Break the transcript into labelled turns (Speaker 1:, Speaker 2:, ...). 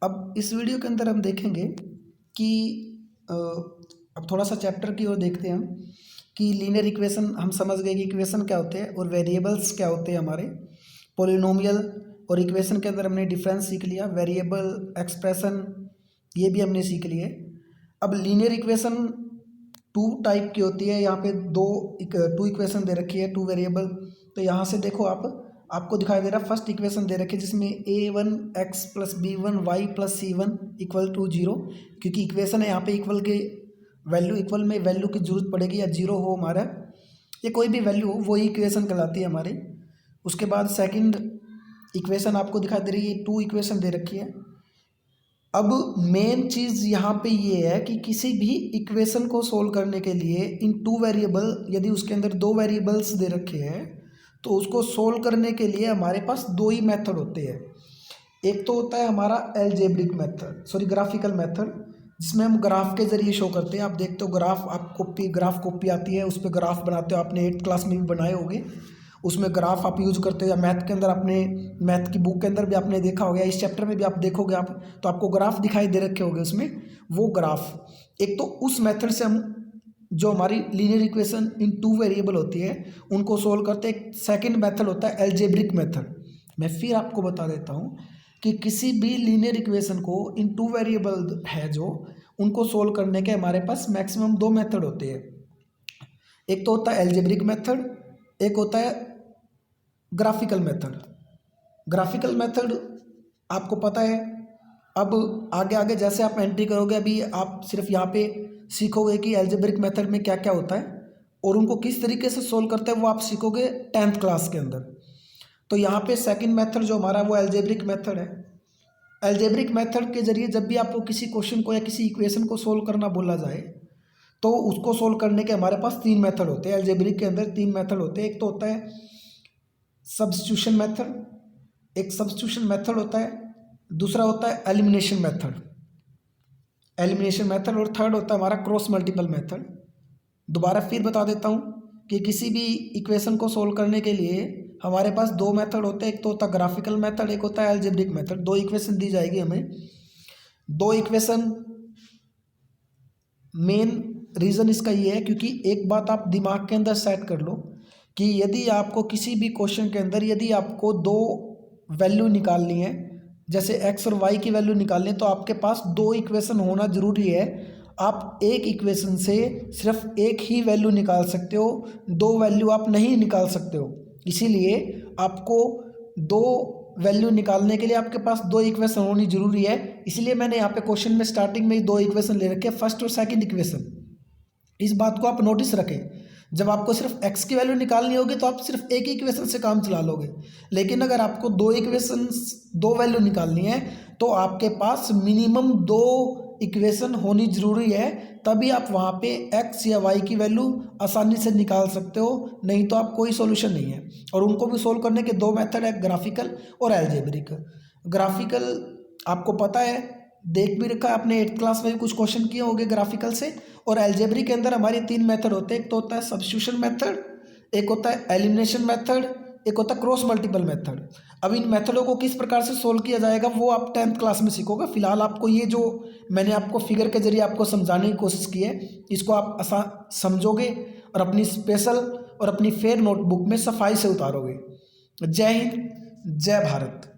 Speaker 1: अब इस वीडियो के अंदर हम देखेंगे कि अब थोड़ा सा चैप्टर की ओर देखते हैं हम कि लीनियर इक्वेशन हम समझ गए कि इक्वेशन क्या होते हैं और वेरिएबल्स क्या होते हैं हमारे, पोलिनोमियल और इक्वेशन के अंदर हमने डिफरेंस सीख लिया, वेरिएबल एक्सप्रेशन ये भी हमने सीख लिए। अब लीनियर इक्वेशन टू टाइप की होती है, यहाँ पे टू इक्वेशन दे रखी है, टू वेरिएबल। तो यहाँ से देखो आपको दिखाई दे रहा है फर्स्ट इक्वेशन दे रखी है जिसमें a1x plus b1 y plus c1 equal to 0, क्योंकि इक्वेशन है यहाँ पे इक्वल के वैल्यू, इक्वल में वैल्यू की जरूरत पड़ेगी या जीरो हो हमारा, ये कोई भी वैल्यू हो वही इक्वेशन कहलाती है हमारी। उसके बाद सेकंड इक्वेशन आपको दिखाई दे रही है, टू इक्वेशन दे रखी है। अब मेन चीज़ यहाँ पे ये है कि किसी भी इक्वेशन को सोल्व करने के लिए इन टू वेरिएबल, यदि उसके अंदर दो वेरिएबल्स दे रखे हैं तो उसको सोल्व करने के लिए हमारे पास दो ही मेथड होते हैं। एक तो होता है हमारा एल्जेब्रिक मेथड, ग्राफिकल मेथड, जिसमें हम ग्राफ के जरिए शो करते हैं। आप देखते हो ग्राफ, आप ग्राफ कॉपी आती है, उस पर ग्राफ बनाते हो, आपने 8th क्लास में भी बनाए होंगे, उसमें ग्राफ आप यूज करते हो, या मैथ के अंदर आपने मैथ की बुक के अंदर भी आपने देखा होगा, इस चैप्टर में भी आप देखोगे आप तो आपको ग्राफ दिखाई दे रखे होंगे उसमें। वो ग्राफ एक तो उस मेथड से हम जो हमारी linear equation in two variable होती है उनको सोल्व करते हैं। एक सेकेंड मेथड होता है एल्जेब्रिक मेथड। मैं फिर आपको बता देता हूँ कि किसी भी लीनियर इक्वेशन को इन टू वेरिएबल है जो, उनको सोल्व करने के हमारे पास मैक्सिमम दो मेथड होते हैं। एक तो होता है एल्जेब्रिक मेथड, एक होता है ग्राफिकल मेथड। ग्राफिकल मेथड आपको पता है, अब आगे आगे जैसे आप एंट्री करोगे, अभी आप सिर्फ यहाँ पे सीखोगे कि एल्जेब्रिक मेथड में क्या क्या होता है और उनको किस तरीके से सोल्व करते हैं, वो आप सीखोगे 10th क्लास के अंदर। तो यहाँ पे सेकंड मेथड जो हमारा वो एल्जेब्रिक मेथड है। एल्जेब्रिक मेथड के जरिए जब भी आपको किसी क्वेश्चन को या किसी इक्वेशन को सोल्व करना बोला जाए तो उसको सोल्व करने के हमारे पास तीन मेथड होते हैं। एल्जेब्रिक के अंदर तीन मेथड होते हैं। एक तो होता है सब्स्टिट्यूशन मेथड, एक सब्स्टिट्यूशन मेथड होता है, दूसरा होता है एलिमिनेशन मेथड, और थर्ड होता है हमारा क्रॉस मल्टीपल मेथड। दोबारा फिर बता देता हूँ कि किसी भी इक्वेशन को सोल्व करने के लिए हमारे पास दो मेथड होते हैं, एक तो होता है ग्राफिकल मेथड, एक होता है एल्जेब्रिक मेथड। दो इक्वेशन दी जाएगी हमें, दो इक्वेशन। मेन रीज़न इसका ये है क्योंकि एक बात आप दिमाग के अंदर सेट कर लो कि यदि आपको किसी भी क्वेश्चन के अंदर यदि आपको दो वैल्यू निकालनी है, जैसे x और y की वैल्यू निकालनी है, तो आपके पास दो इक्वेशन होना ज़रूरी है। आप एक इक्वेशन से सिर्फ एक ही वैल्यू निकाल सकते हो, दो वैल्यू आप नहीं निकाल सकते हो। इसीलिए आपको दो वैल्यू निकालने के लिए आपके पास दो इक्वेशन होनी जरूरी है। इसलिए मैंने यहाँ पे क्वेश्चन में स्टार्टिंग में ही दो इक्वेशन ले रखे, फर्स्ट और सेकंड इक्वेशन। इस बात को आप नोटिस रखें, जब आपको सिर्फ x की वैल्यू निकालनी होगी तो आप सिर्फ एक ही इक्वेशन से काम चला लोगे, लेकिन अगर आपको दो इक्वेशन दो वैल्यू निकालनी है तो आपके पास मिनिमम दो इक्वेशन होनी जरूरी है, तभी आप वहाँ पे x या y की वैल्यू आसानी से निकाल सकते हो, नहीं तो आप कोई सॉल्यूशन नहीं है। और उनको भी सोल्व करने के दो मेथड है, ग्राफिकल और एल्जेब्रिक। ग्राफिकल आपको पता है, देख भी रखा है आपने 8th क्लास में भी कुछ क्वेश्चन किए होंगे ग्राफिकल से। और एल्जेब्रिक के अंदर हमारे तीन मेथड होते हैं, एक तो होता है सब्स्टिट्यूशन मेथड, एक होता है एलिमिनेशन मेथड, एक होता है क्रॉस मल्टीपल मेथड। अब इन मेथडों को किस प्रकार से सोल्व किया जाएगा वो आप 10th क्लास में सीखोगे। फिलहाल आपको ये जो मैंने आपको फिगर के जरिए आपको समझाने की कोशिश की है, इसको आप समझोगे और अपनी स्पेशल और अपनी फेयर नोटबुक में सफाई से उतारोगे। जय हिंद, जय भारत।